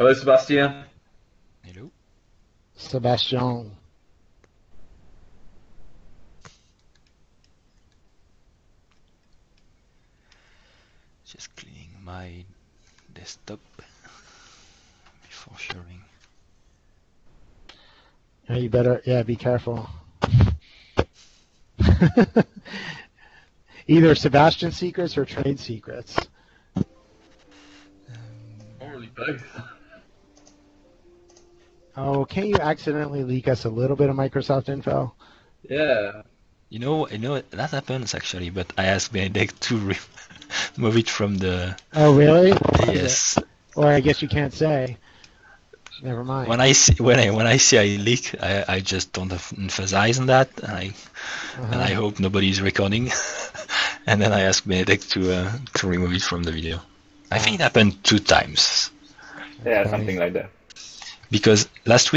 Hello, Sébastien. Hello. Sébastien. Just cleaning my desktop before sharing. Yeah, you better, be careful. Either Sebastian secrets or trade secrets. Probably both. Oh, can't you accidentally leak us a little bit of Microsoft info? Yeah. You know that happens actually, but I asked Benedek to remove it from the. Oh, really? Yes. Or I guess you can't say. Never mind. When I see I leak, I just don't emphasize on that, and I hope nobody's recording. And then I asked Benedek to remove it from the video. I think it happened 2 times. Yeah, something like that. Because last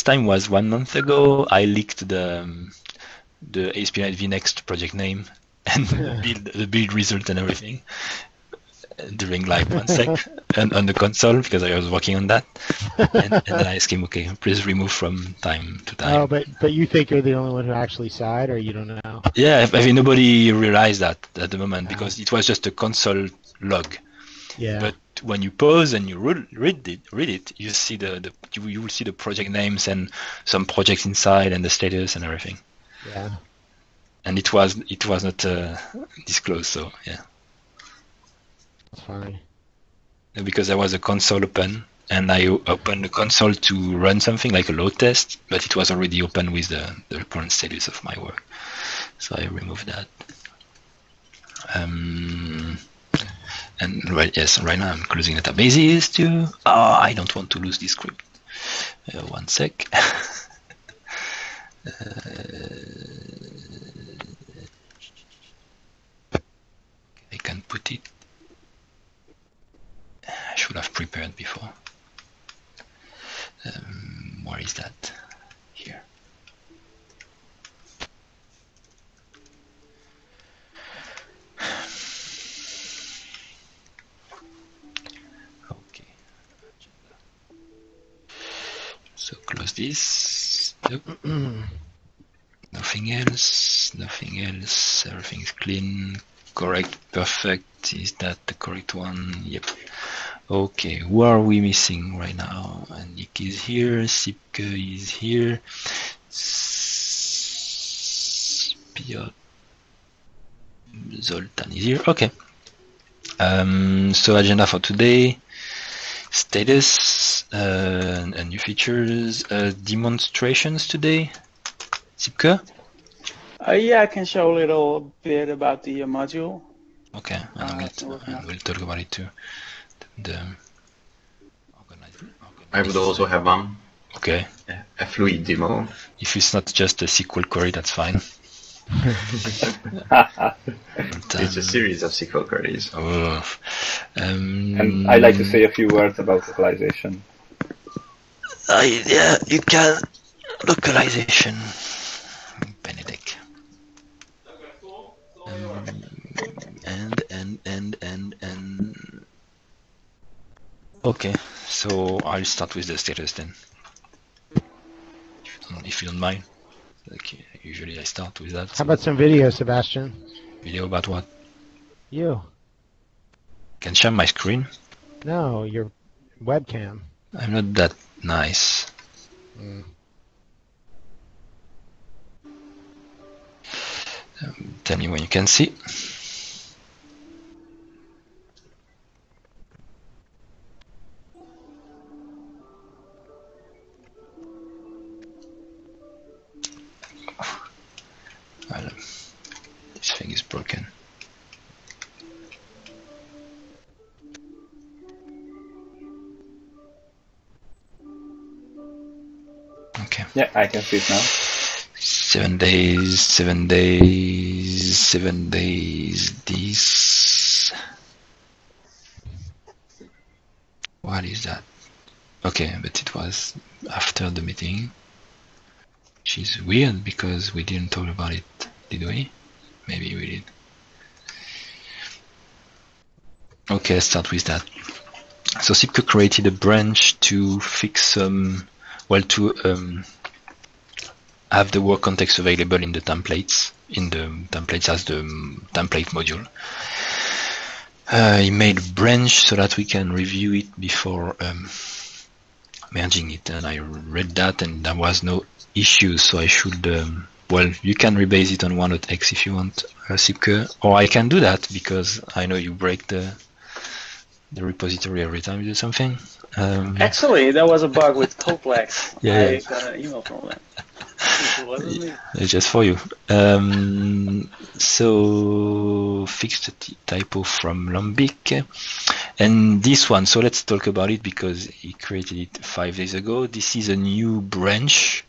time was 1 month ago. I leaked the ASP.NET VNext project name and the build result and everything during like 1 sec and on the console because I was working on that. And then I asked him, okay, please remove from time to time. Oh, but you think you're the only one who actually saw it, or you don't know? Yeah, I mean nobody realized that at the moment because it was just a console log. Yeah. But when you pause and you read it, you see you will see the project names and some projects inside and the status and everything. Yeah. And it was not disclosed, so yeah. That's funny. Because there was a console open, and I opened the console to run something like a load test, but it was already open with the current status of my work. So I removed that. And right now I'm closing databases too. Oh, I don't want to lose this script. 1 sec. I can put it. I should have prepared before. Where is that? Here. Okay. So close this. Nope. Nothing else. Everything is clean. Correct. Perfect. Is that the correct one? Yep. Okay, who are we missing right now? Nick is here, Sipke is here, Zoltan is here. Okay. So agenda for today, status and new features, demonstrations today. Sipke? Yeah, I can show a little bit about the module. Okay, and we'll talk about it too. I would also have one. Okay. A fluid demo. If it's not just a SQL query, that's fine. It's a series of SQL queries. Oh. And I'd like to say a few words about localization. Yeah, you can. Localization. Benedek. And. Okay, so I'll start with the status then. If you don't mind. Like, usually I start with that. How about some video, Sebastian? Video about what? You. Can share my screen? No, your webcam. I'm not that nice. Tell me when you can see. This thing is broken. Okay. Yeah, I can see it now. 7 days, this. What is that? Okay, but it was after the meeting. Which is weird because we didn't talk about it, did we? Maybe we did. Okay, let's start with that. So Sipke created a branch to fix some, to have the work context available in the templates, as the template module. He made a branch so that we can review it before merging it, and I read that and there was no issues, so I should, you can rebase it on 1.x if you want, Sipke, or I can do that because I know you break the repository every time you do something. Actually, there was a bug with Coplex. Yeah. I got an email from them. It wasn't me. It's just for you. So fixed the typo from Lambic. And this one, so let's talk about it because he created it 5 days ago. This is a new branch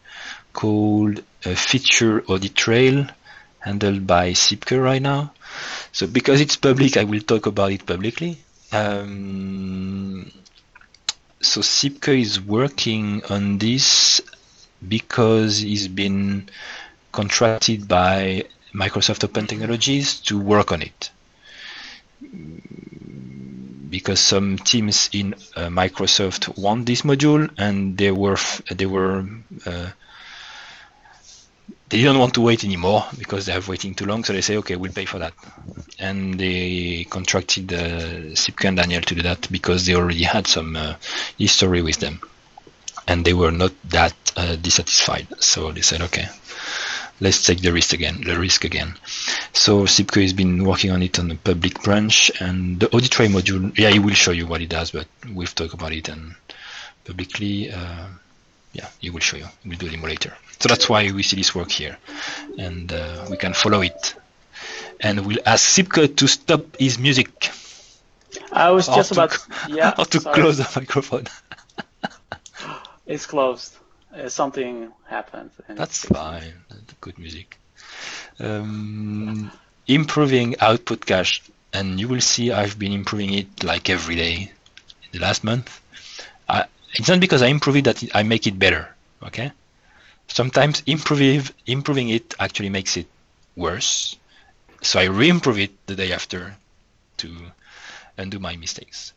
called Feature.AuditTrail, handled by Sipke right now. So because it's public, I will talk about it publicly. So Sipke is working on this because he's been contracted by Microsoft Open Technologies to work on it. Because some teams in Microsoft want this module, and they didn't want to wait anymore because they have waiting too long, so they say, okay, we'll pay for that. And they contracted Sipke and Daniel to do that because they already had some history with them. And they were not that dissatisfied. So they said, okay, let's take the risk again. So Sipke has been working on it on the public branch, and the AuditTrail module, he will show you what it does, but we've talked about it and publicly, he will show you. We'll do a demo later. So that's why we see this work here, and we can follow it. And we'll ask Sipke to stop his music. I was just about, or to close the microphone. It's closed. Something happened. That's fine. Good music. Improving OutputCache, and you will see I've been improving it like every day in the last month. It's not because I improve it that I make it better. Okay. Sometimes improving it actually makes it worse. So I re-improve it the day after to undo my mistakes.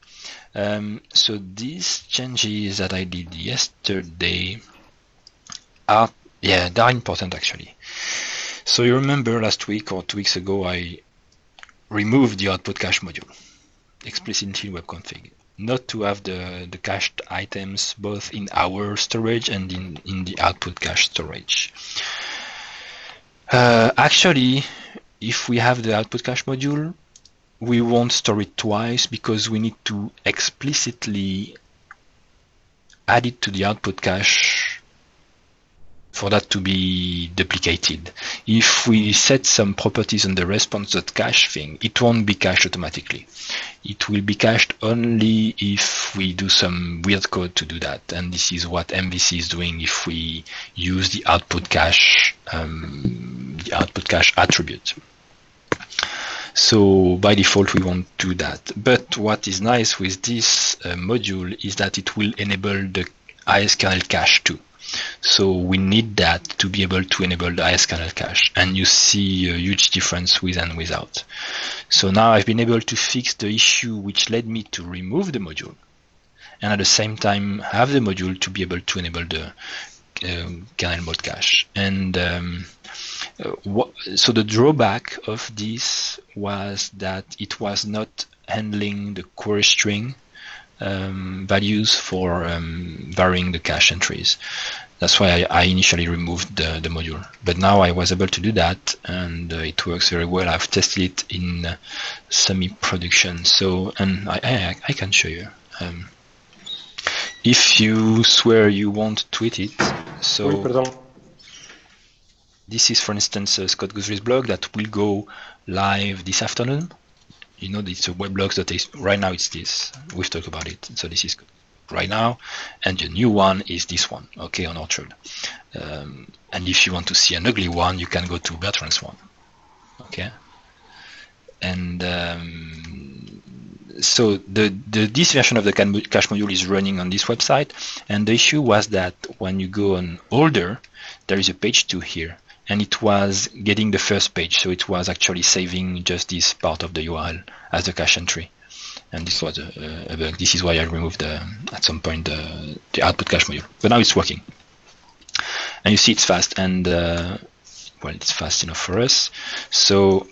So these changes that I did yesterday they're important actually. So you remember last week or 2 weeks ago, I removed the OutputCache module explicitly in webconfig, not to have the cached items both in our storage and in the OutputCache storage. Actually, if we have the OutputCache module, we won't store it twice because we need to explicitly add it to the OutputCache for that to be duplicated. If we set some properties on the response.cache thing, it won't be cached automatically. It will be cached only if we do some weird code to do that. And this is what MVC is doing if we use the OutputCache attribute. So by default, we won't do that. But what is nice with this module is that it will enable the ISKernel cache too. So we need that to be able to enable the ISKernel cache. And you see a huge difference with and without. So now I've been able to fix the issue which led me to remove the module. And at the same time, have the module to be able to enable the kernel mode cache. And so the drawback of this was that it was not handling the query string values for varying the cache entries. That's why I initially removed the module. But now I was able to do that, and it works very well. I've tested it in semi-production. So, and I can show you. If you swear you won't tweet it, so this is, for instance, Scott Guthrie's blog that will go live this afternoon. You know, it's a weblog that is, right now it's this. We've talked about it. So this is right now. And the new one is this one, okay, on Orchard. And if you want to see an ugly one, you can go to Bertrand's one, okay? And so this version of the cache module is running on this website. And the issue was that when you go on older, there is a page 2 here. And it was getting the first page, so it was actually saving just this part of the URL as a cache entry. and this was a bug. This is why I removed at some point the OutputCache module. But now it's working, and you see it's fast, and well, it's fast enough for us. So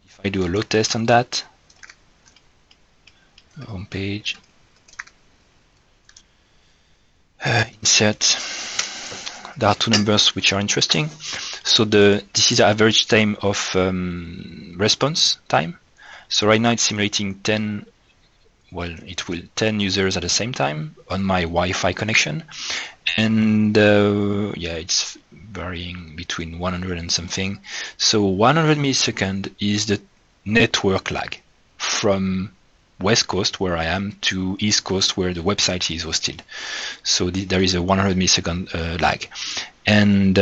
if I do a load test on that home page, insert, there are two numbers which are interesting. So this is the average time of response time. So right now it's simulating 10 users at the same time on my Wi-Fi connection, and yeah, it's varying between 100 and something. So 100 milliseconds is the network lag from West Coast, where I am, to East Coast, where the website is hosted. So there is a 100 millisecond lag, and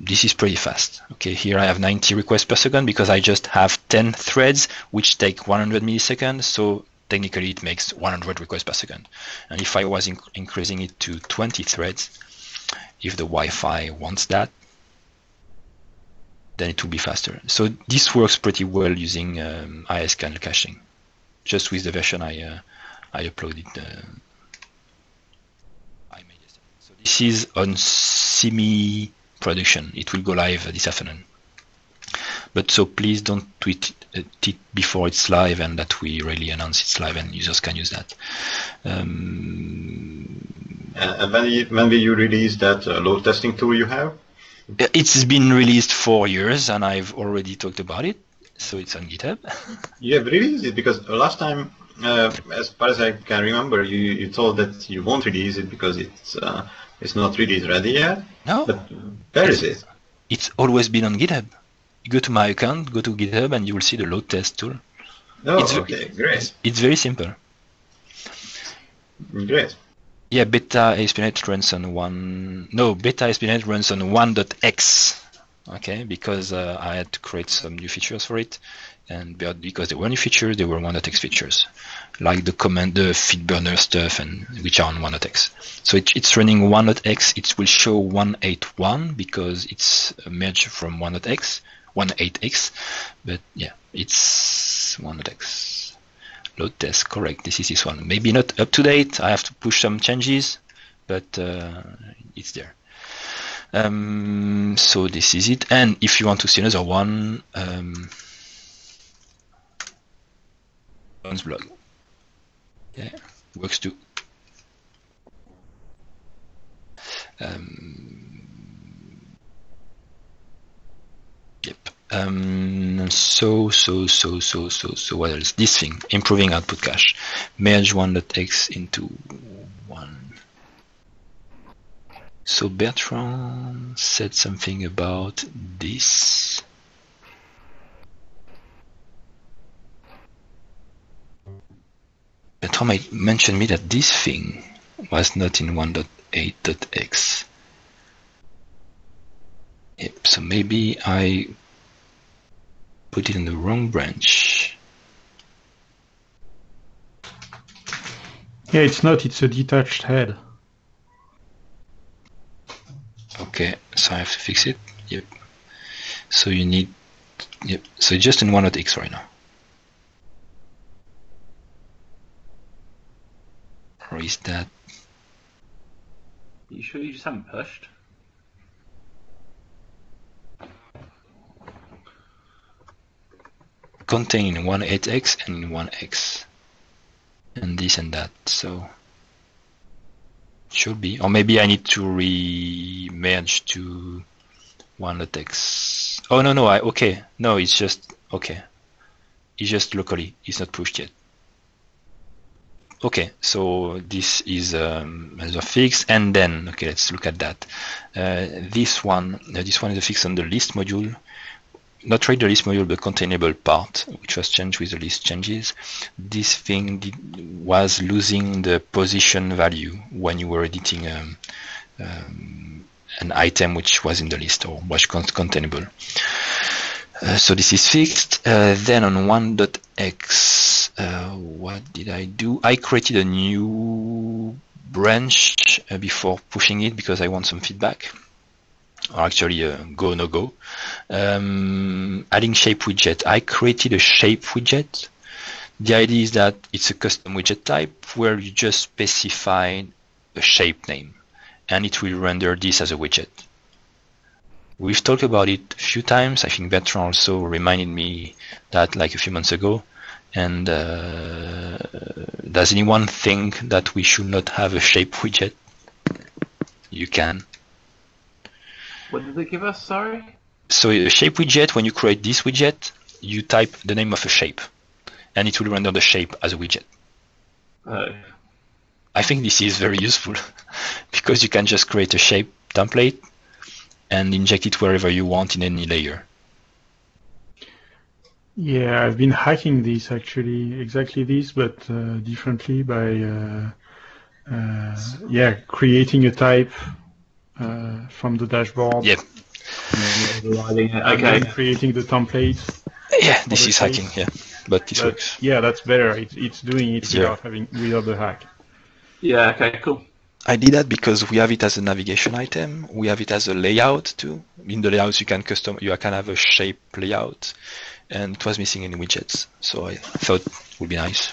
this is pretty fast. Okay, here I have 90 requests per second because I just have 10 threads which take 100 milliseconds. So technically it makes 100 requests per second. And if I was increasing it to 20 threads, if the Wi-Fi wants that, then it will be faster. So this works pretty well using IS-kernel caching, just with the version I uploaded. So this is on semi-production. It will go live this afternoon. But so please don't tweet it before it's live, and that we really announce it's live and users can use that. And when will you release that load testing tool you have? It's been released 4 years, and I've already talked about it, so it's on GitHub. You have released it because last time, as far as I can remember, you told that you won't release it because it's not release ready yet. No. But where is it? It's always been on GitHub. You go to my account, go to GitHub, and you will see the load test tool. Oh, okay, great. It's very simple. Great. Yeah, beta ASP.NET runs on beta ASP.NET runs on 1.x. Okay, because I had to create some new features for it, and because there were new features, they were 1.x features, like the feed burner stuff, and which are on 1.x. So it's running 1.x. It will show 181 because it's a merge from 1.x, 1.8x, but yeah, it's 1.x. Load test, correct. This is this one. Maybe not up to date. I have to push some changes, but it's there. So this is it. And if you want to see another one, John's blog. Yeah, works too. Yep. So what else? This thing, improving OutputCache. Merge 1.x into 1. So Bertrand said something about this. Bertrand mentioned me that this thing was not in 1.8.x. Yep, so maybe I put it in the wrong branch. Yeah, it's not, it's a detached head. Okay, so I have to fix it. Yep. So you need, yep, so it's just in 1.x right now. Or is that? You sure you just haven't pushed? Contain in 1.8x and in 1x. And this and that, so should be. Or maybe I need to re-merge to 1.x. Oh, no, okay. No, it's just, okay. It's just locally, it's not pushed yet. Okay, so this is a fix, and then, okay, let's look at that. This one is a fix on the list module. Not really the list module, but containable part, which was changed with the list changes. This thing was losing the position value when you were editing an item which was in the list or was containable. So this is fixed. Then on 1.x, what did I do? I created a new branch before pushing it because I want some feedback. Or actually go no go, Adding shape widget. I created a shape widget. The idea is that it's a custom widget type where you just specify a shape name, and it will render this as a widget. We've talked about it a few times. I think Bertrand also reminded me that like a few months ago. And does anyone think that we should not have a shape widget? You can. What did they give us? Sorry. So a shape widget, when you create this widget, you type the name of a shape, and it will render the shape as a widget. Oh. I think this is very useful because you can just create a shape template and inject it wherever you want in any layer. Yeah, I've been hacking this actually, exactly this, but differently by creating a type from the dashboard. Yep. Okay. Creating the template. Yeah, this is hacking. Yeah, but this works. Yeah, that's better. It's doing it Easier. without the hack. Yeah. Okay. Cool. I did that because we have it as a navigation item. We have it as a layout too. In the layouts, you can have a shape layout. And it was missing any widgets, so I thought it would be nice.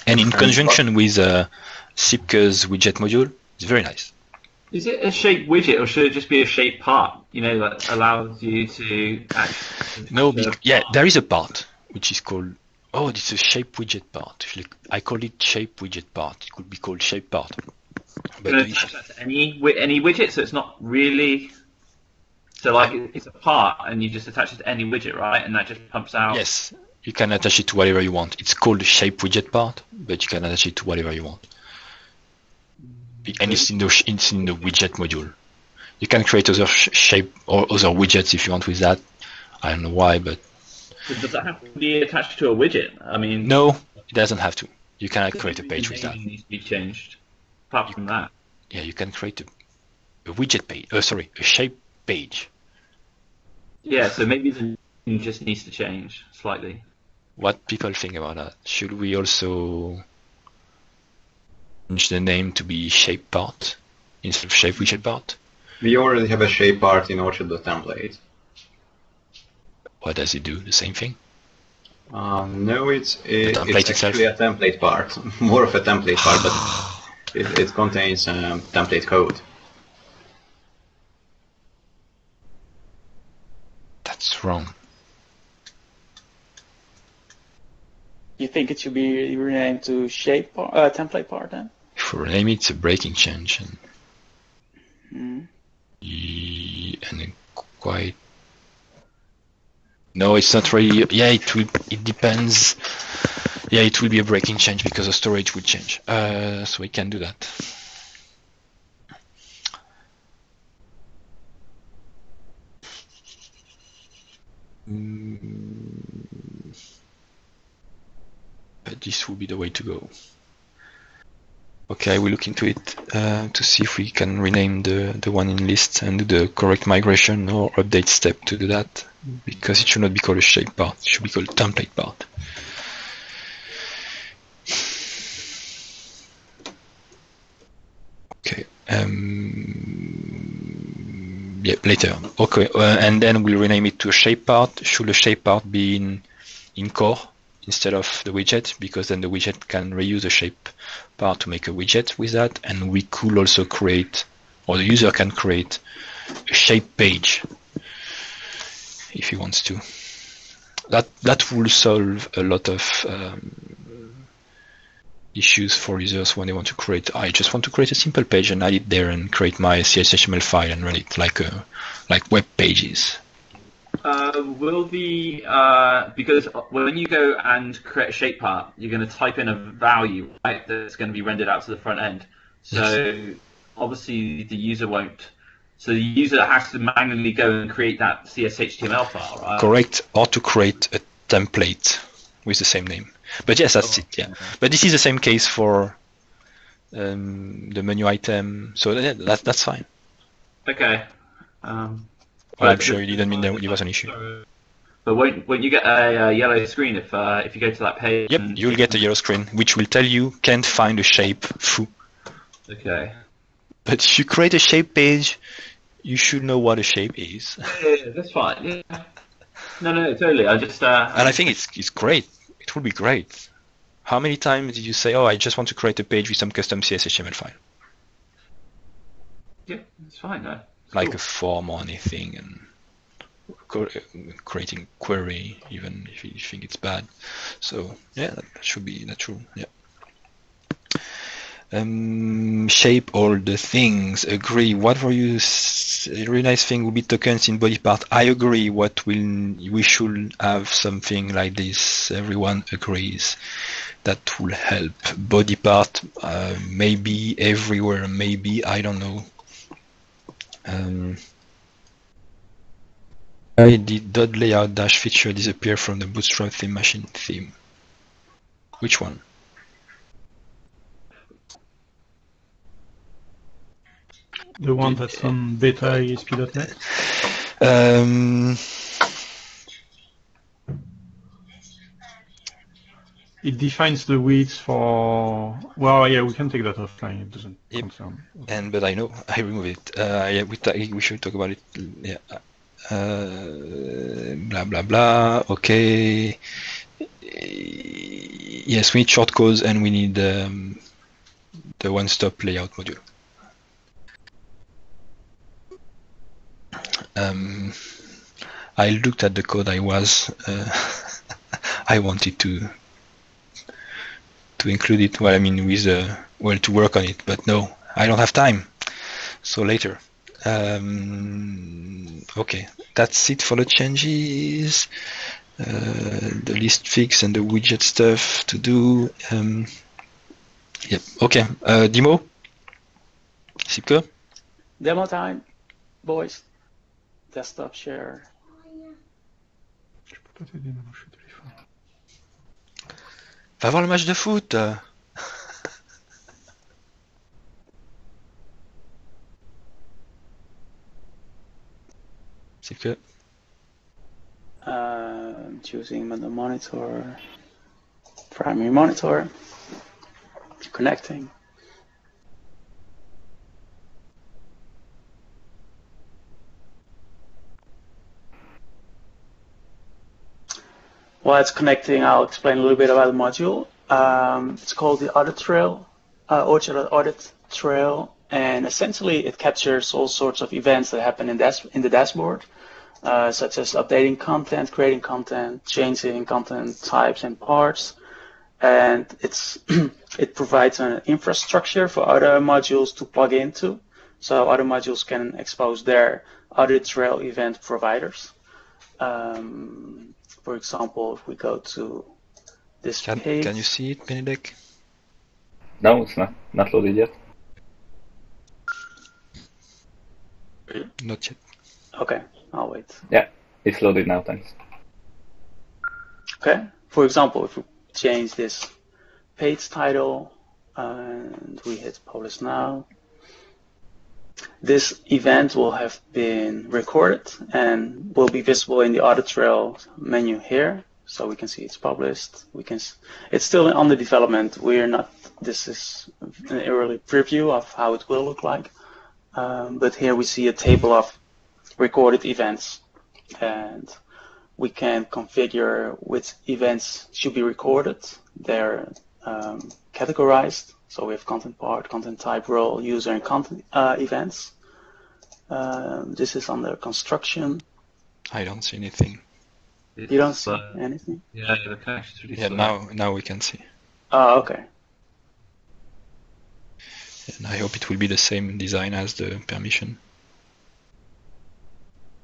And in conjunction with Sipke's widget module, it's very nice. Is it a shape widget or should it just be a shape part? You know, that allows you to actually. No, there is a part which is called. Oh, it's a shape widget part. I call it shape widget part. It could be called shape part. But attach that to any widget, so it's not really. So like it's a part, and you just attach it to any widget, right? And that just pumps out. Yes, you can attach it to whatever you want. It's called shape widget part, but you can attach it to whatever you want. And it's in the widget module. You can create other shape or other widgets if you want with that. I don't know why, but. So does that have to be attached to a widget? I mean. No, it doesn't have to. You can create a page with that. Needs to be changed. Apart from that. Yeah, you can create a widget page. A shape page. Yeah, so maybe the name just needs to change slightly. What people think about that? Should we also change the name to be shape part instead of shape widget part? We already have a shape part in Orchard.template. What does it do? The same thing? No, it's template actually a template part, more of a template part, but it contains template code. That's wrong. You think it should be renamed to shape template part then? If we rename it, it's a breaking change. Mm. And quite. No, it's not really. Yeah, it depends. Yeah, it will be a breaking change because the storage will change. So we can do that. But this will be the way to go. Okay, I will look into it to see if we can rename the one in list and do the correct migration or update step to do that, because it should not be called a shape part, it should be called template part. Okay. Yeah, later. Okay, and then we'll rename it to a shape part. Should a shape part be in core instead of the widget? Because then the widget can reuse the shape part to make a widget with that, and we could also create, or the user can create, a shape page if he wants to. That will solve a lot of issues for users when they want to create. I just want to create a simple page and add it there and create my CSS HTML file and run it like web pages. Will the because when you go and create a shape part, you're going to type in a value, right, that's going to be rendered out to the front end. So obviously the user won't. So the user has to manually go and create that CSS HTML file, right? Correct, or to create a template with the same name. But yes, that's it. Yeah, but this is the same case for the menu item, so that's fine. Okay. I'm sure you didn't mean there was an issue. But won't you get a yellow screen if you go to that page? Yep, you'll get a yellow screen which will tell you can't find a shape foo. Okay. But if you create a shape page, You should know what a shape is. Yeah, that's fine. Yeah. No, totally. I just And I think it's great. It would be great. How many times did you say, "Oh, I just want to create a page with some custom CSS HTML file"? Yeah, it's fine. No, it's Like cool. a form or anything, and creating query, even if you think it's bad. So yeah, that should be true. Yeah. Shape all the things. Agree. What were you? A really nice thing would be tokens in body part. I agree. We should have something like this. Everyone agrees. That will help. Body part, maybe everywhere. Maybe, I don't know. Why did dot layout dash feature disappear from the Bootstrap theme machine theme? Which one? The one that's on beta ASP.NET? It defines the width for... Well, yeah, we can take that offline. It doesn't concern. But I know I remove it. Yeah, we should talk about it. Yeah. Blah blah blah. Okay. Yes, we need shortcodes and we need the one-stop layout module. I looked at the code. I wanted to include it. Well, I mean, with to work on it, but no, I don't have time. So later. Okay, that's it for the changes. The list fix and the widget stuff to do. Yep. Okay. Demo. Sipke. Demo time, boys. Desktop share. Va voir le match de foot. Sipke. I'm choosing the monitor, primary monitor, connecting. While it's connecting, I'll explain a little bit about the module. It's called the AuditTrail, Orchard.AuditTrail, and essentially it captures all sorts of events that happen in the dashboard. Such as updating content, creating content, changing content types and parts. And it provides an infrastructure for other modules to plug into. So other modules can expose their audit trail event providers. For example, if we go to this page. Can you see it, Benedek? No, it's not loaded yet. Not yet. Okay. I'll wait. Yeah, it's loaded now, thanks. Okay. For example, if we change this page title and we hit publish now, this event will have been recorded and will be visible in the audit trail menu here. So we can see it's published. It's still under development. This is an early preview of how it will look like. But here we see a table of recorded events, and we can configure which events should be recorded. They're categorized, so we have content part, content type, role, user, and content events. This is under construction. I don't see anything. You don't see anything? Yeah, the cache is really slow. Now we can see. Oh, okay. And I hope it will be the same design as the permission.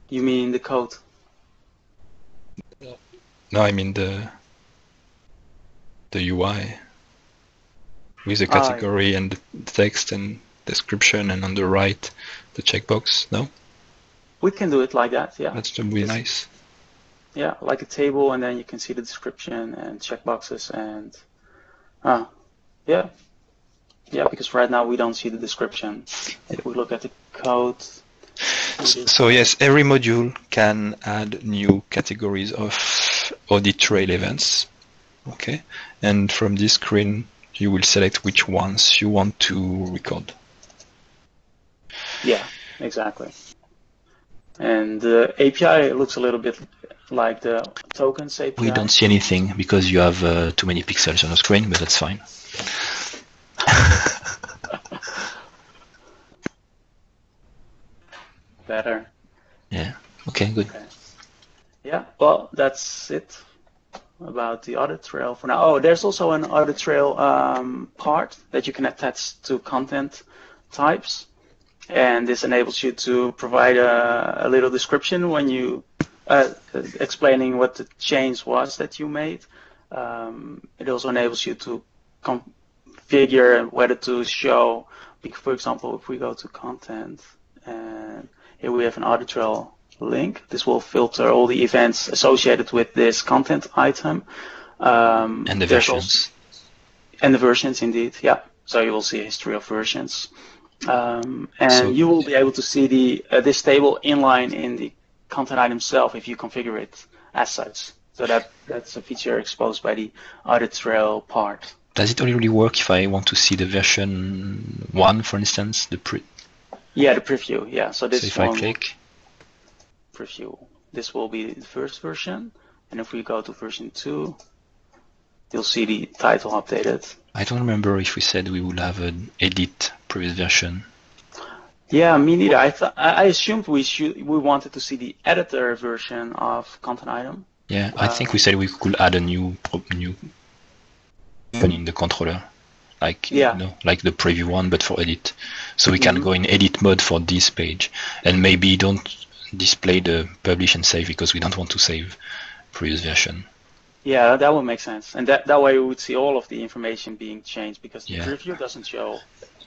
You mean the code? No, I mean the UI with the category and the text and description, and on the right the checkbox. No? We can do it like that. Yeah. That's really nice. Yeah, like a table, and then you can see the description and checkboxes and yeah, because right now we don't see the description. If we look at the code. So yes, every module can add new categories of audit trail events. Okay, and from this screen you will select which ones you want to record. Yeah, exactly. And the API looks a little bit like the tokens API. We don't see anything because you have too many pixels on the screen, but that's fine. Better. Yeah. Okay, good. Okay. Yeah, well, that's it about the audit trail for now. Oh, there's also an audit trail part that you can attach to content types. And this enables you to provide a little description when you explaining what the change was that you made. It also enables you to configure whether to show, for example, if we go to content and here we have an audit trail link, this will filter all the events associated with this content item. And the versions. And the versions, indeed, yeah. So you will see a history of versions. And so you will be able to see this table inline in the content item itself if you configure it as such. So that's a feature exposed by the audit trail part. Does it already work if I want to see the version 1, for instance? Yeah, the preview. Yeah. So this if I click preview, this will be the first version, and if we go to version 2, you'll see the title updated. I don't remember if we said we would have an edit previous version. Yeah, me neither. I assumed we wanted to see the editor version of content item. Yeah, I think we said we could add a new in the controller, like like the preview one, but for edit. So we can go in edit mode for this page, and maybe don't display the publish and save because we don't want to save previous version. Yeah, that would make sense, and that way we would see all of the information being changed because the preview doesn't show.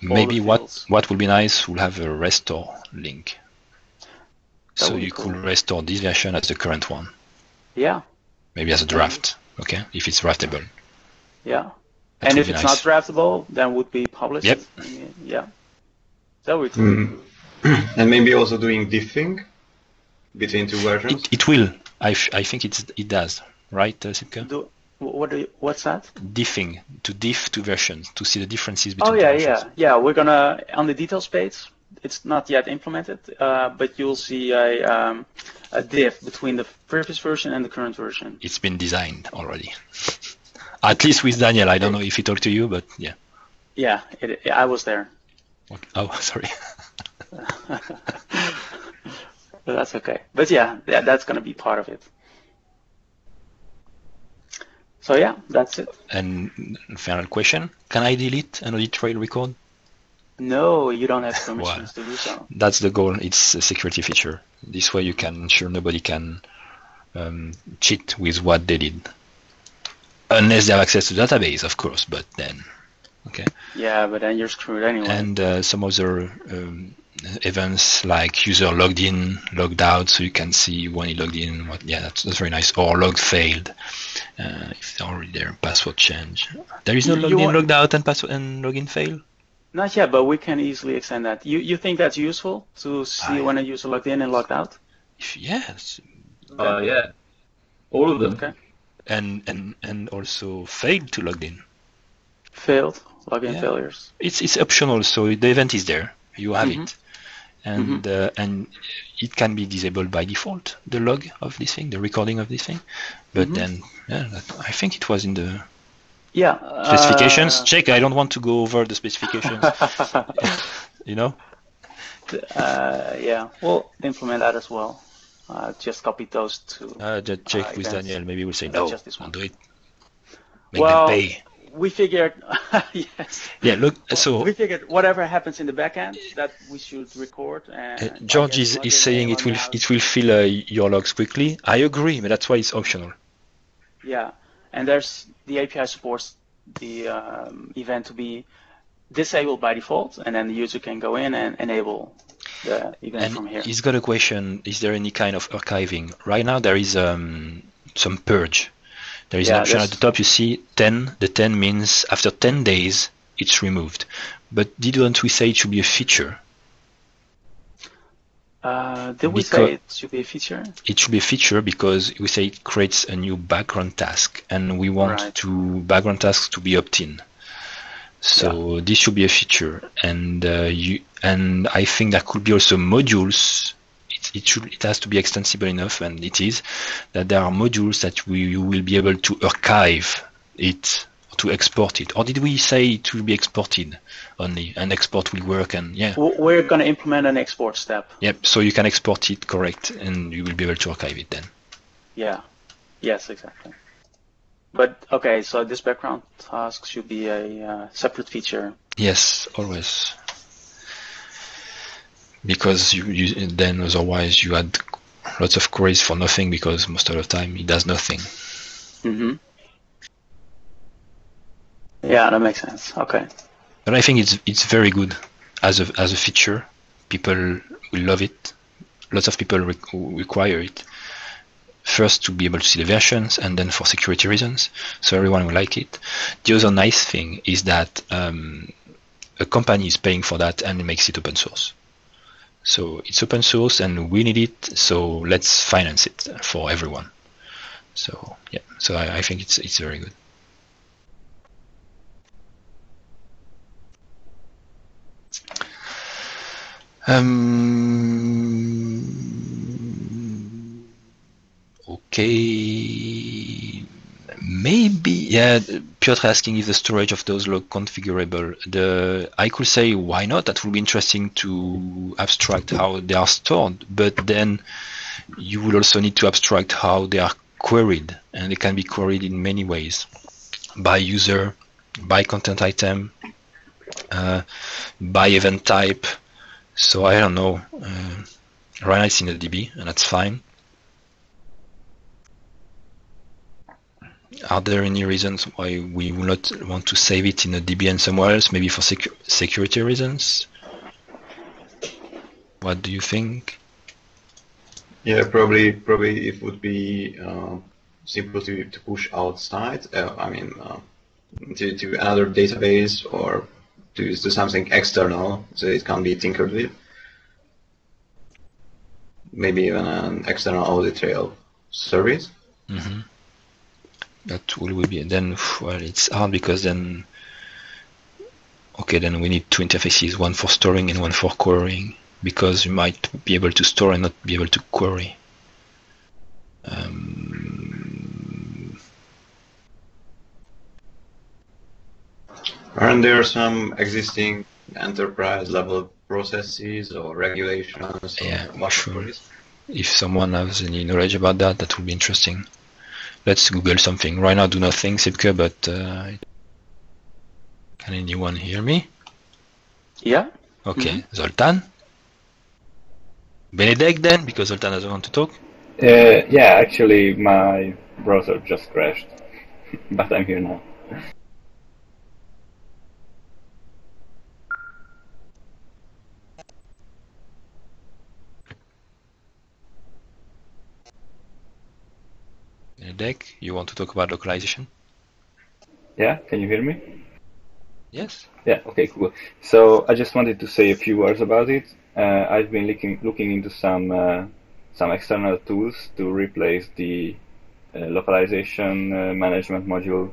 Maybe what would be nice, we'll have a restore link, so you could restore this version as the current one. Yeah. Maybe as a draft, okay, if it's draftable. Yeah. And if it's not draftable, then would be published. Yep. Yeah. That would be cool. And maybe also doing diffing between two versions. It will. I think it does. Right, Sipke? What's that? Diffing, to diff two versions, to see the differences between two versions. Yeah. We're gonna on the details page. It's not yet implemented, but you'll see a diff between the previous version and the current version. It's been designed already. At least with Daniel. I don't know if he talked to you, but yeah. Yeah, I was there. Okay. Oh, sorry. That's okay. But yeah, that's gonna be part of it. So yeah, that's it. And final question: can I delete an OuditTrail record? No, you don't have permissions to do so. That's the goal. It's a security feature. This way you can ensure nobody can cheat with what they did. Unless they have access to the database, of course, but then, okay. Yeah, but then you're screwed anyway. And some other events like user logged in, logged out, so you can see when he logged in. That's very nice. Or log failed, if they're already there. Password change. There is no logged in, logged out, and password and login fail. Not yet, but we can easily extend that. You think that's useful to see when a user logged in and logged out? Yes. Yeah. All of them. Okay. And also failed to log in. Failed login failures. It's optional, so the event is there. You have it, and it can be disabled by default. The log of this thing, the recording of this thing, but then I think it was in the specifications. Check. I don't want to go over the specifications. You know. We'll implement that as well. Just copy those two. Just check with Daniel. Maybe we'll say no. Don't do it. Make them pay. We figured, yes. Yeah, look. So we figured whatever happens in the backend that we should record. And George is saying it will fill your logs quickly. I agree, but that's why it's optional. Yeah, and the API supports the event to be disabled by default, and then the user can go in and enable the event from here. He's got a question: is there any kind of archiving? Right now, there is some purge. There is an option at the top. You see 10. The 10 means after 10 days it's removed. But didn't we say it should be a feature? Did we say it should be a feature? It should be a feature because we say it creates a new background task, and we want background tasks to be opt-in. So this should be a feature, and I think there could be also modules. it has to be extensible enough, and it is, that there are modules that you will be able to archive it, to export it. Or did we say it will be exported only, and export will work? And yeah, we're going to implement an export step. Yep. So you can export it, correct, and you will be able to archive it then. Yeah. Yes, exactly. But okay, so this background task should be a separate feature. Yes, always. Because you then otherwise you had lots of queries for nothing, because most of the time it does nothing. Mm-hmm. Yeah, that makes sense. Okay. But I think it's very good as a feature. People will love it. Lots of people require it. First, to be able to see the versions, and then for security reasons. So everyone will like it. The other nice thing is that a company is paying for that and makes it open source. So it's open source and we need it, so let's finance it for everyone. So yeah, so I think it's very good. Okay, maybe, yeah, Piotr asking if the storage of those log configurable. I could say why not, that would be interesting to abstract how they are stored, but then you will also need to abstract how they are queried, and they can be queried in many ways, by user, by content item, by event type. So I don't know. Right now it's in the DB, and that's fine. Are there any reasons why we will not want to save it in a DB and somewhere else? Maybe for security reasons? What do you think? Yeah, probably it would be simple to push outside. To another database, or to something external, so it can be tinkered with. Maybe even an external AuditTrail service. Mm-hmm. That will be then. Well, it's hard because then. Okay, then we need two interfaces, one for storing and one for querying, because you might be able to store and not be able to query. Aren't there some existing enterprise level processes or regulations? Yeah, sure. If someone has any knowledge about that, that would be interesting. Let's Google something. Right now, do nothing, Sipke, but can anyone hear me? Yeah. Okay, Mm-hmm. Zoltan? Benedek then, because Zoltan doesn't want to talk? Yeah, actually my browser just crashed, but I'm here now. Benedek, you want to talk about localization? Yeah, can you hear me? Yes. Yeah, okay, cool. So I just wanted to say a few words about it. I've been looking into some external tools to replace the localization management module,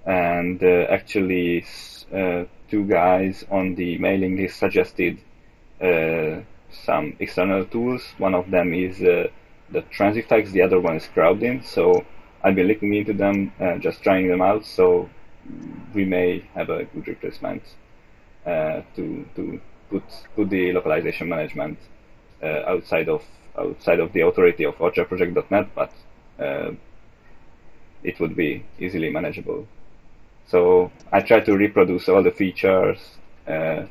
and actually two guys on the mailing list suggested some external tools. One of them is the Transifex, the other one is Crowdin. So I've been looking into them, just trying them out. So we may have a good replacement to put the localization management outside of the authority of Orchard.project.net, but it would be easily manageable. So I try to reproduce all the features and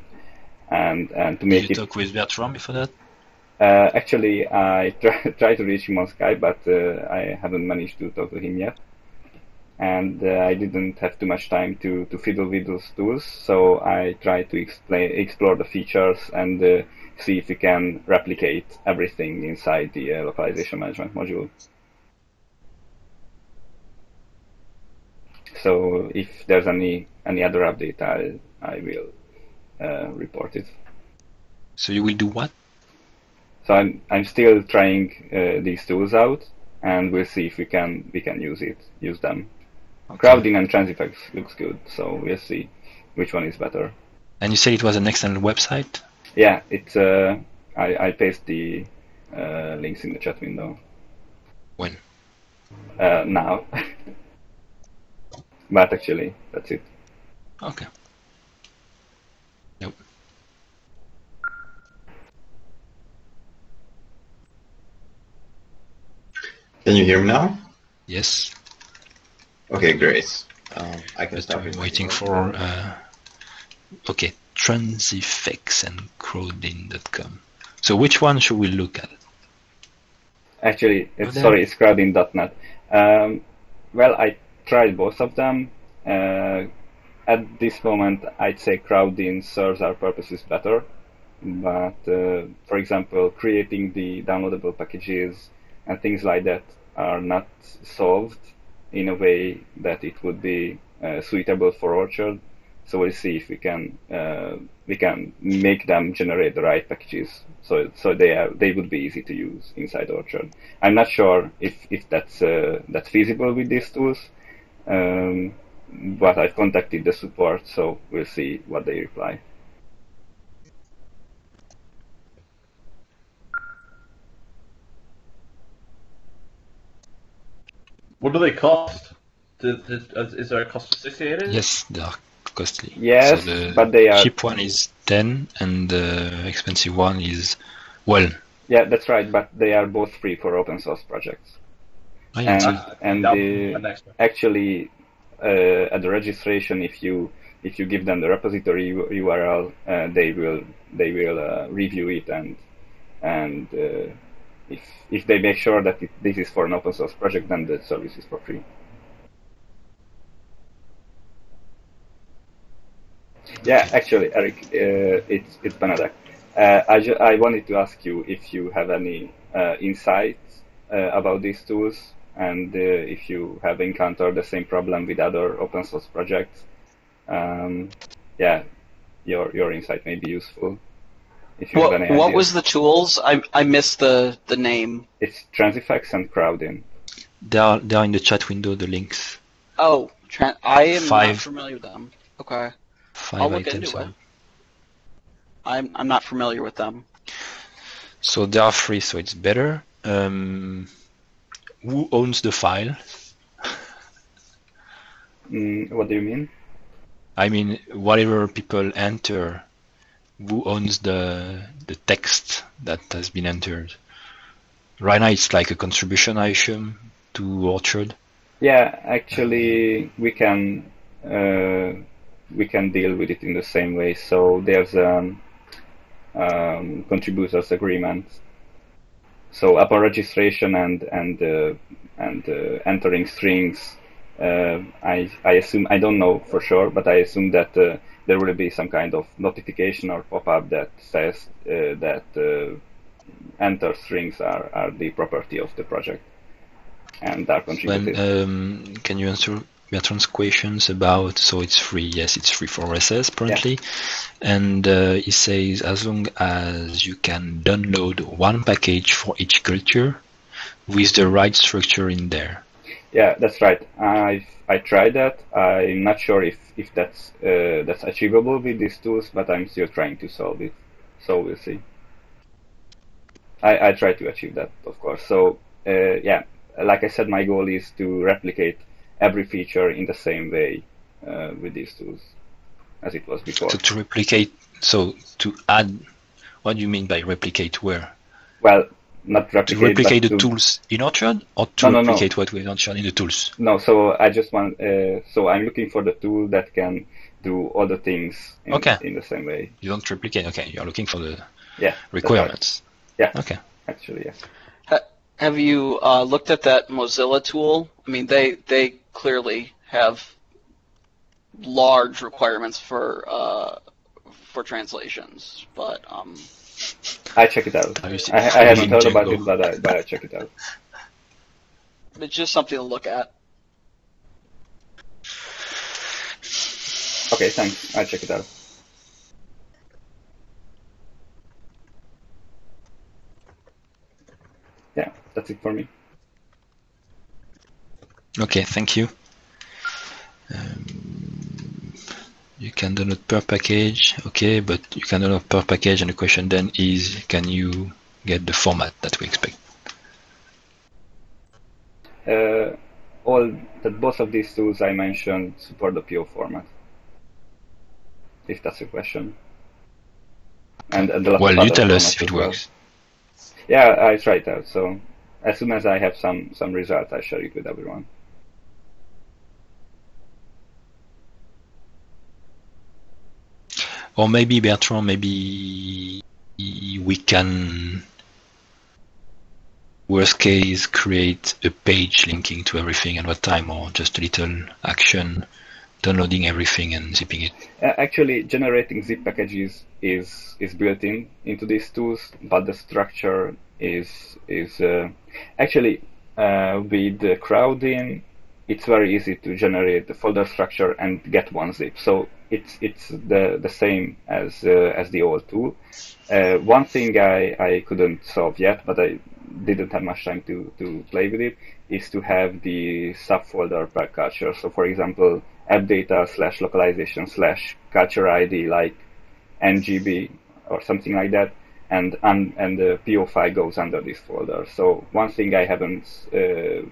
to make it. Did you talk with Bertrand before that? Actually, I tried to reach him on Skype, but I haven't managed to talk to him yet. And I didn't have too much time to fiddle with those tools, so I tried to explore the features and see if we can replicate everything inside the localization management module. So if there's any other update, I will report it. So you will do what? So I'm still trying these tools out, and we'll see if we can use them. Okay. Crowdin and Transifex looks good, so we'll see which one is better. And you said it was an external website? Yeah, it's I paste the links in the chat window. When? Now. But actually, that's it. Okay. Nope. Can you hear me now? Yes. Okay, great. I can But start. I'm waiting for. Okay, Transifex and Crowdin.com. So which one should we look at? Actually, it's Crowdin.net. Well, I tried both of them. At this moment, I'd say Crowdin serves our purposes better. But, for example, creating the downloadable packages and things like that are not solved in a way that it would be suitable for Orchard. So we'll see if we can make them generate the right packages, so they would be easy to use inside Orchard. I'm not sure if that's feasible with these tools, but I've contacted the support, so we'll see what they reply. What do they cost? Is there a cost associated? Yes, they are costly. Yes, so but they are. Cheap one is 10, and the expensive one is, well. Yeah, that's right. But they are both free for open source projects. Actually, at the registration, if you give them the repository URL, they will review it, and if they make sure that this is for an open source project, then the service is for free. Yeah, actually, Eric, it's Benedek. I wanted to ask you if you have any insights about these tools, and if you have encountered the same problem with other open source projects. Yeah, your insight may be useful. If you have any what ideas. was the tools? I missed the name. It's Transifex and Crowdin. They are in the chat window, the links. Oh, I am not familiar with them. Okay. 5 I'll look items. into it. I'm not familiar with them. So they are free, so it's better. Who owns the file? What do you mean? I mean, whatever people enter, who owns the text that has been entered? Right now, it's like a contribution, I assume, to Orchard. Yeah, actually, we can deal with it in the same way. So there's contributors agreement. So upon registration and entering strings, I assume, I don't know for sure, but I assume that there will be some kind of notification or pop-up that says that enter strings are the property of the project and are contributed. Can you answer Bertrand's questions about, so it's free? Yes, it's free for RSS apparently. Yeah. And he says as long as you can download one package for each culture with the right structure in there. Yeah, that's right. I tried that. I'm not sure if that's achievable with these tools, but I'm still trying to solve it. So we'll see. I try to achieve that, of course. So yeah, like I said, my goal is to replicate every feature in the same way with these tools as it was before. So to replicate, so to add, what do you mean by replicate where? Well, not replicate. To replicate the tools in Orchard, or to replicate what we have in Orchard in the tools? No, so I just want, so I'm looking for the tool that can do all the things in the same way. You don't replicate, okay, you're looking for the requirements. Right. Yeah. Okay. Actually, yes. Have you looked at that Mozilla tool? I mean, they clearly have large requirements for translations, but I check it out. I haven't heard about it, but I check it out. It's just something to look at. Okay, thanks. I'll check it out. Yeah, that's it for me. Okay, thank you. You can download per package, okay, but you can download per package, and the question then is, can you get the format that we expect. Both of these tools I mentioned support the PO format, if that's a question. And well, you tell us if it works. Yeah, I tried out. So as soon as I have some results, I share it with everyone. Or maybe, Bertrand, maybe we can, worst case, create a page linking to everything at what time, or just a little action, downloading everything and zipping it. Actually, generating zip packages is built into these tools, but the structure is actually with the Crowdin, it's very easy to generate the folder structure and get one zip. So it's the same as the old tool. One thing I couldn't solve yet, but I didn't have much time to play with it, is to have the subfolder per culture. So for example, appdata/localization/culture ID like NGB or something like that, and the PO file goes under this folder. So one thing I haven't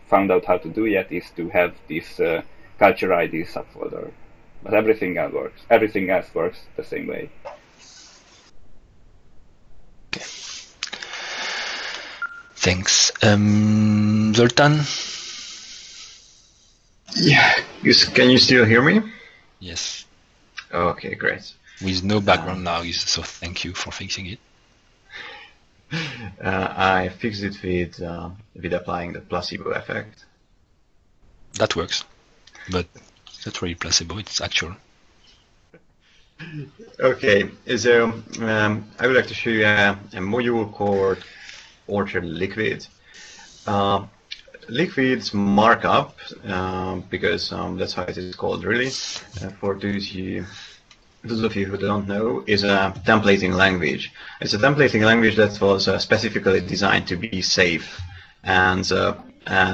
found out how to do yet is to have this culture ID subfolder. But everything else works. Everything else works the same way. Okay. Thanks. Zoltan? Yeah. Can you still hear me? Yes. Okay, great. With no background noise, so thank you for fixing it. I fixed it with applying the placebo effect. That works, but it's not really placebo, it's actual. Okay, so I would like to show you a module called Orchard Liquid. Liquid's markup, because that's how it is called really, for those of you who don't know, is a templating language. It's a templating language that was specifically designed to be safe and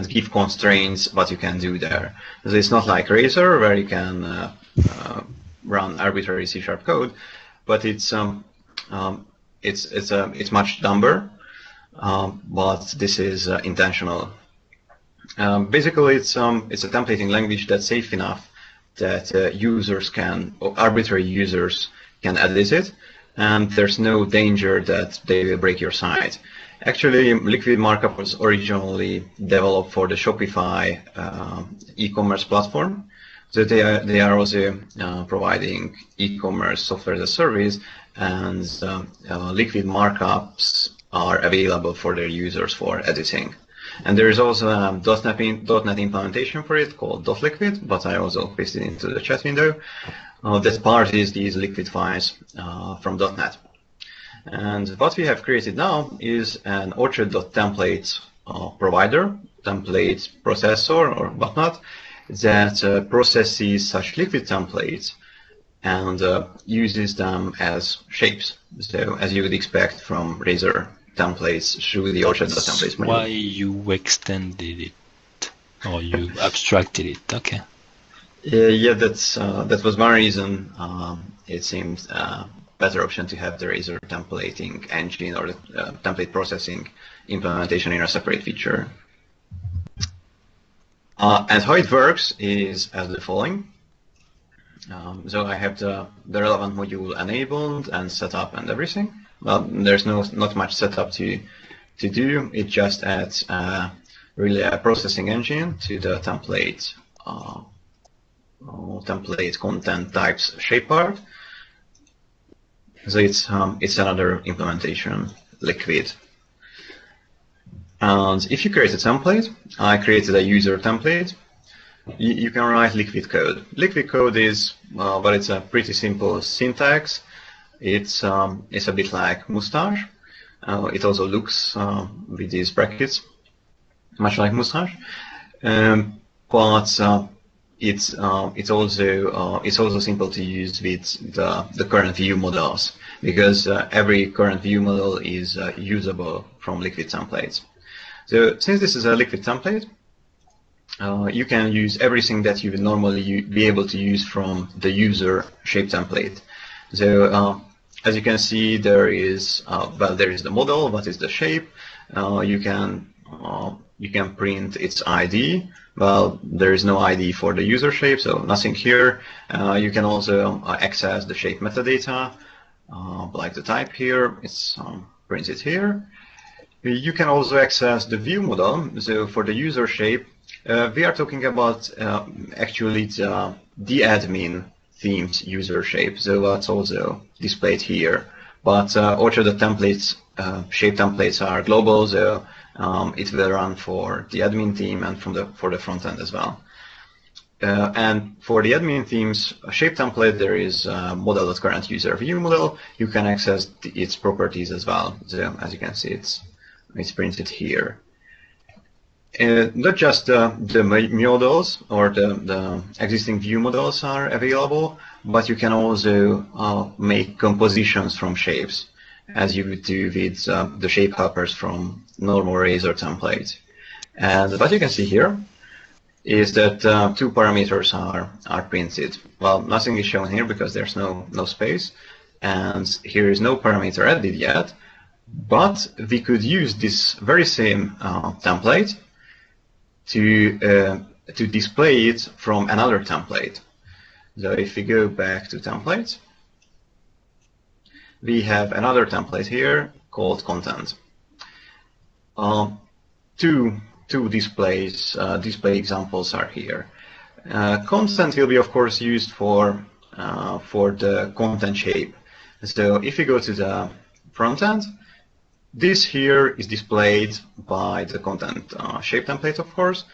give constraints what you can do there. So it's not like Razor where you can run arbitrary C# code, but it's much dumber. But this is intentional. Basically, it's a templating language that's safe enough that arbitrary users can edit it, and there's no danger that they will break your site. Actually, Liquid markup was originally developed for the Shopify e-commerce platform. So they are also providing e-commerce software as a service, and Liquid markups are available for their users for editing. And there is also a .NET implementation for it called .liquid, but I also pasted it into the chat window. That parses these Liquid files from .NET. And what we have created now is an Orchard.template provider, template processor or whatnot, that processes such Liquid templates and uses them as shapes. So as you would expect from Razor templates through the Orchard.templates module. Why you extended it or you abstracted it? Okay. Yeah, that was one reason. It seemed a better option to have the Razor templating engine or the template processing implementation in a separate feature. And how it works is as the following. So I have the relevant module enabled and set up and everything. Well, there's not much setup to do. It just adds really a processing engine to the template content types shape part. So it's another implementation, Liquid. And if you create a template, I created a user template. You can write Liquid code. Liquid code is but it's a pretty simple syntax. It's a bit like Mustache. It also looks with these brackets much like Mustache, but it's also simple to use with the current view models, because every current view model is usable from Liquid templates. So since this is a Liquid template, you can use everything that you would normally be able to use from the user shape template. So as you can see, there is there is the model. What is the shape? You can print its ID. Well, there is no ID for the user shape, so nothing here. You can also access the shape metadata, like the type here. It's printed here. You can also access the view model. So for the user shape, we are talking about actually the admin themed user shape. So that's also displayed here. But Orchard.templates shape templates are global, so it will run for the admin theme and for the front end as well. And for the admin themes shape template, there is model.current user view model. You can access its properties as well. So as you can see, it's printed here. Not just the models or the existing view models are available, but you can also make compositions from shapes, as you would do with the shape helpers from normal Razor template. And what you can see here is that 2 parameters are printed. Well, nothing is shown here because there's no space, and here is no parameter added yet. But we could use this very same template to display it from another template. So if we go back to templates, we have another template here called content. Two display examples are here. Content will be, of course, used for the content shape. So if you go to the front end, this here is displayed by the content shape template, of course,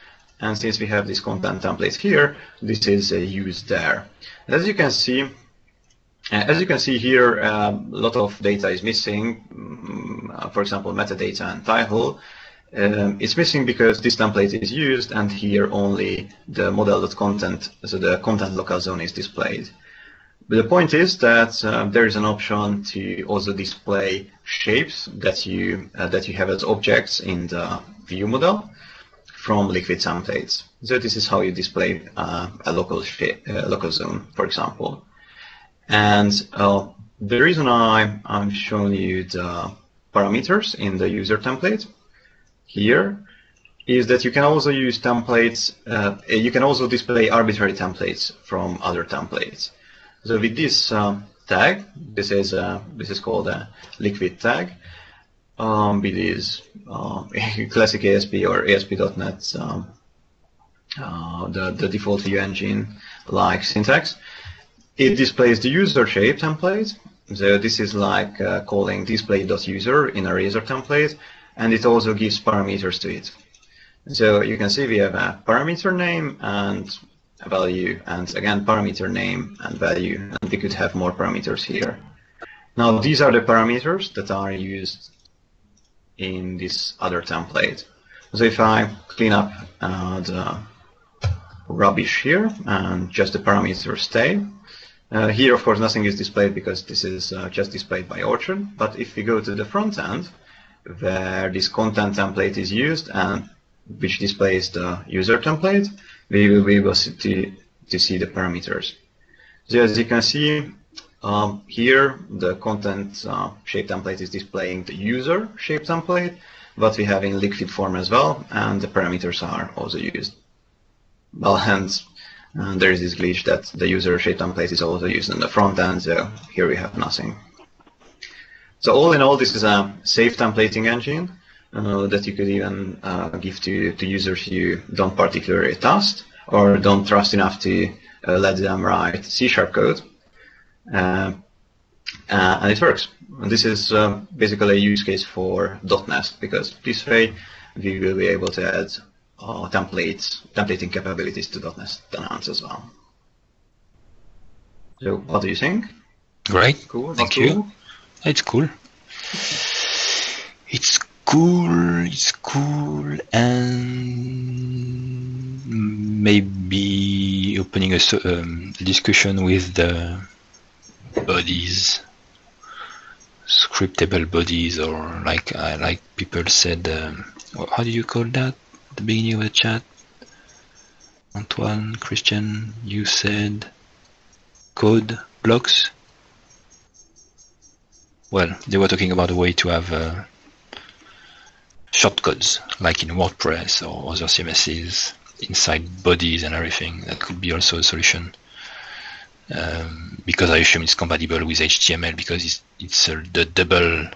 and since we have this content template here, this is used there. As you can see here, a lot of data is missing. For example, metadata and title. It's missing because this template is used, and here only the model.content, so the content local zone, is displayed. But the point is that there is an option to also display shapes that you have as objects in the view model from liquid templates. So this is how you display a local zone, for example. And the reason I'm showing you the parameters in the user template here is that you can also use templates. You can also display arbitrary templates from other templates. So with this tag, this is called a liquid tag. With this classic ASP or ASP.NET, the default view engine like syntax. It displays the user shape template. So this is like calling display.user in a Razor template, and it also gives parameters to it. So you can see we have a parameter name and a value, and again parameter name and value, and we could have more parameters here. Now these are the parameters that are used in this other template. So if I clean up the rubbish here and just the parameters stay, here of course nothing is displayed because this is just displayed by Orchard. But if we go to the front end, where this content template is used and which displays the user template, we will be able to see the parameters. So as you can see, here the content shape template is displaying the user shape template, but we have in liquid form as well, and the parameters are also used. Well, hence there is this glitch that the user shape template is also used in the front end, so here we have nothing. So all in all, this is a safe templating engine that you could even give to users you don't particularly trust or don't trust enough to let them write C# code. And it works. And this is basically a use case for .NET, because this way we will be able to add templating capabilities to .NET Enhance as well. So what do you think? Great. Cool. Thank you. It's cool. It's cool, and maybe opening a discussion with the bodies, scriptable bodies, or like people said, how do you call that at the beginning of the chat? Antoine, Christian, you said code blocks. well, they were talking about a way to have shortcodes, like in WordPress or other CMSs, inside bodies and everything. That could be also a solution. Because I assume it's compatible with HTML because it's the double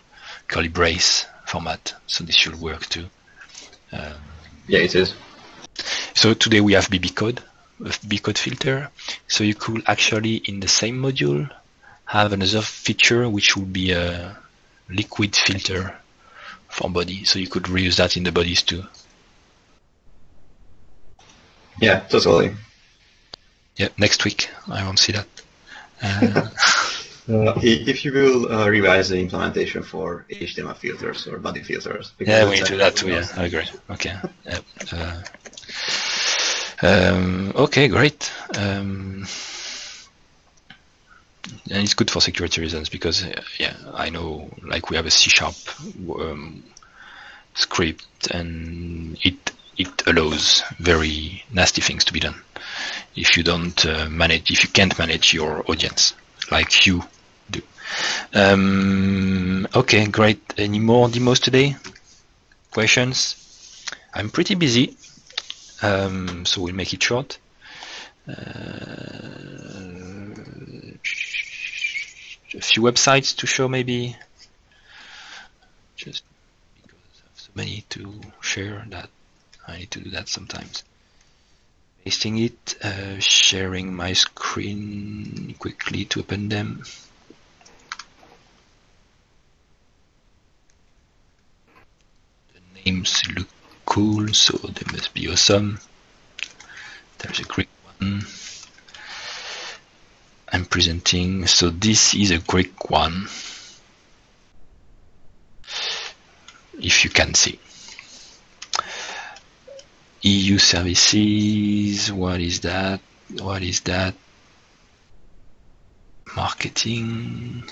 curly brace format, so this should work too. Yeah, it is. So today we have BB code, a BB code filter. So you could actually, in the same module, have another feature which would be a liquid filter for body. So you could reuse that in the bodies too. Yeah, totally. Yeah, next week I won't see that. If you will revise the implementation for HTML filters or body filters. Yeah, we need to do that too. Yeah, I agree. Okay. Okay, great. And it's good for security reasons because, yeah, I know, like we have a C# script, and it allows very nasty things to be done if you don't if you can't manage your audience like you do. Okay, great. Any more demos today? Questions? I'm pretty busy, so we'll make it short. A few websites to show, maybe, just because I have so many to share that I need to do that sometimes. Pasting it, sharing my screen quickly to open them. The names look cool, so they must be awesome. There's a Greek one. I'm presenting, so this is a Greek one, if you can see. EU services, what is that? What is that? Marketing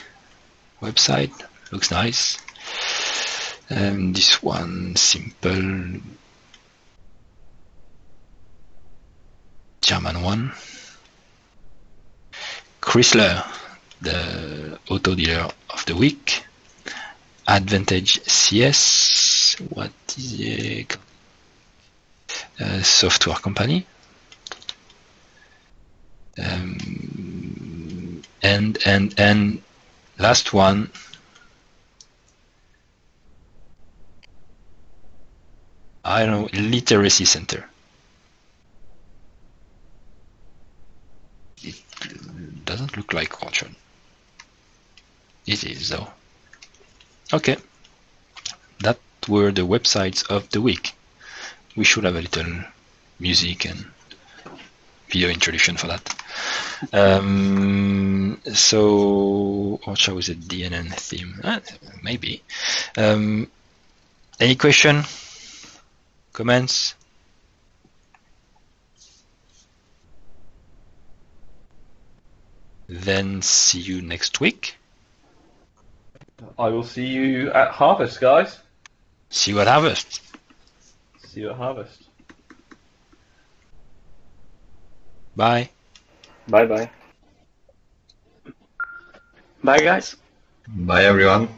website, looks nice. This one, simple German one. Chrysler, the auto dealer of the week. Advantage CS, what is it? Software company. And last one, I don't know, Literacy Center. It doesn't look like Orchard. It is though. Okay, that were the websites of the week. We should have a little music and video introduction for that. So Orchard with a DNN theme, maybe. Any question? Comments? Then see you next week. I will see you at Harvest, guys. See you at Harvest. See you at Harvest. Bye. Bye bye. Bye, guys. Bye, everyone.